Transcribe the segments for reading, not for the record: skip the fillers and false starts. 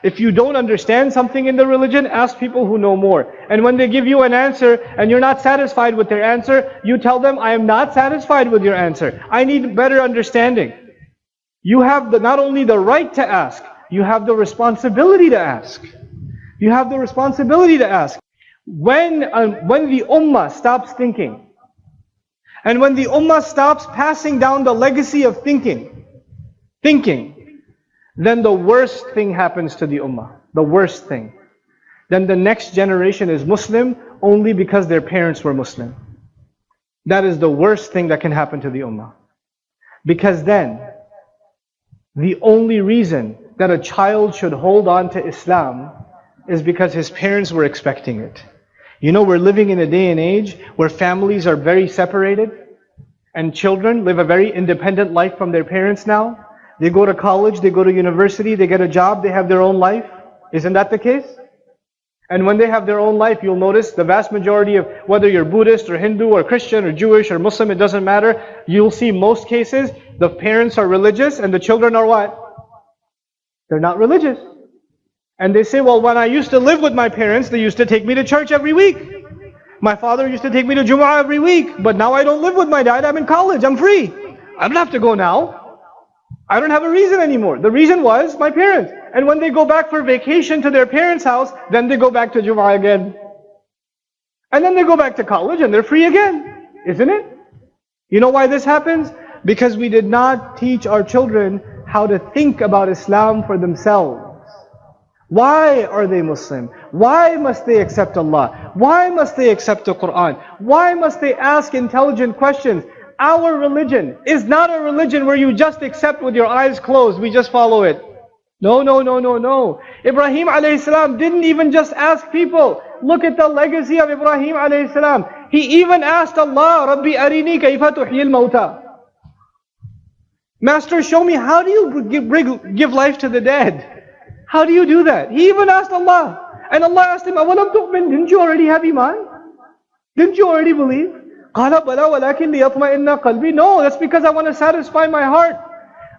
If you don't understand something in the religion, ask people who know more. And when they give you an answer and you're not satisfied with their answer, you tell them, I am not satisfied with your answer. I need better understanding. You have not only the right to ask, you have the responsibility to ask. You have the responsibility to ask. When the ummah stops thinking, and when the ummah stops passing down the legacy of thinking, then the worst thing happens to the ummah. The worst thing. Then the next generation is Muslim only because their parents were Muslim. That is the worst thing that can happen to the ummah. Because then, the only reason that a child should hold on to Islam is because his parents were expecting it. You know, we're living in a day and age where families are very separated and children live a very independent life from their parents now. They go to college, they go to university, they get a job, they have their own life. Isn't that the case? And when they have their own life, you'll notice the vast majority of, whether you're Buddhist or Hindu or Christian or Jewish or Muslim, it doesn't matter. You'll see most cases, the parents are religious and the children are what? They're not religious. And they say, well, when I used to live with my parents, they used to take me to church every week. My father used to take me to Jumu'ah every week. But now I don't live with my dad, I'm in college, I'm free. I don't have to go now. I don't have a reason anymore. The reason was my parents. And when they go back for vacation to their parents' house, then they go back to Jumu'ah again. And then they go back to college and they're free again. Isn't it? You know why this happens? Because we did not teach our children how to think about Islam for themselves. Why are they Muslim? Why must they accept Allah? Why must they accept the Quran? Why must they ask intelligent questions? Our religion is not a religion where you just accept with your eyes closed, we just follow it. No, no, no, no, no. Ibrahim alayhi salam didn't even just ask people. Look at the legacy of Ibrahim alayhi salam. He even asked Allah, Rabbi arini kayfa tuhyil mawta. Master, show me, how do you give life to the dead? How do you do that? He even asked Allah. And Allah asked him, awalam tu'min, didn't you already have iman? Didn't you already believe? قَالَ بَلَا وَلَكِنْ لِيَطْمَئِنَّ قَلْبِي. No, that's because I want to satisfy my heart.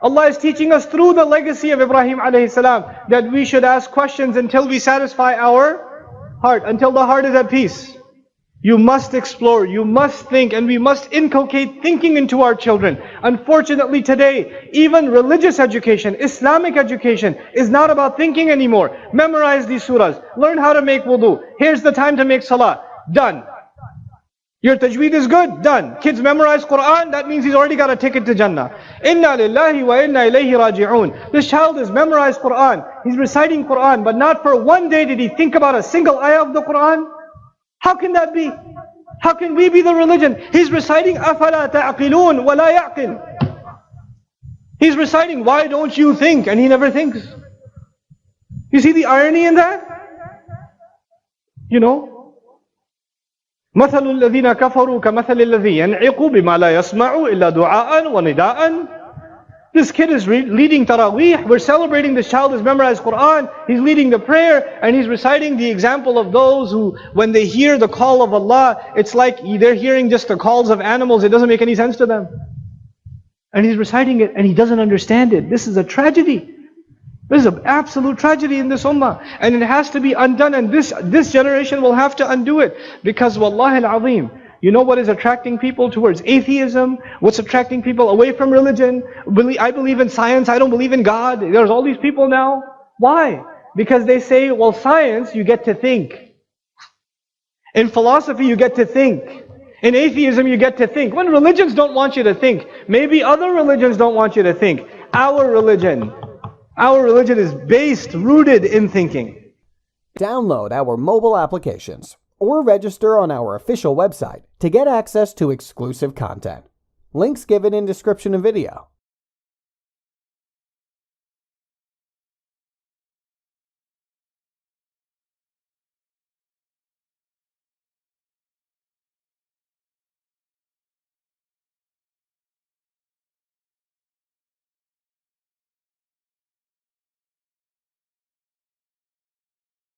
Allah is teaching us through the legacy of Ibrahim alayhi salam that we should ask questions until we satisfy our heart, until the heart is at peace. You must explore, you must think, and we must inculcate thinking into our children. Unfortunately today, even religious education, Islamic education, is not about thinking anymore. Memorize these surahs, learn how to make wudu. Here's the time to make salah. Done. Your tajweed is good, done. Kids memorize Quran, that means he's already got a ticket to Jannah. Inna lillahi wa inna ilayhi raji'un. This child has memorized Quran, he's reciting Quran, but not for one day did he think about a single ayah of the Quran. How can that be? How can we be the religion? He's reciting أَفَلَا تَعْقِلُونَ وَلَا يَعْقِلُ. He's reciting, why don't you think? And he never thinks. You see the irony in that? You know, مَثَلُ الَّذِينَ كَفَرُوا كَمَثَلِ الَّذِي يَنْعِقُ بِمَا لَا يَسْمَعُ إِلَّا دُعَاءً وَنِدَاءً. This kid is leading Taraweeh. We're celebrating this child has memorized Quran. He's leading the prayer and he's reciting the example of those who, when they hear the call of Allah, it's like they're hearing just the calls of animals. It doesn't make any sense to them. And he's reciting it and he doesn't understand it. This is a tragedy. This is an absolute tragedy in this ummah. And it has to be undone, and this generation will have to undo it. Because wallahi al-azim, you know what is attracting people towards atheism? What's attracting people away from religion? I believe in science, I don't believe in God. There's all these people now. Why? Because they say, well, science, you get to think. In philosophy, you get to think. In atheism, you get to think. When religions don't want you to think, maybe other religions don't want you to think. Our religion is based, rooted in thinking. Download our mobile applications or register on our official website to get access to exclusive content. Links given in description of video.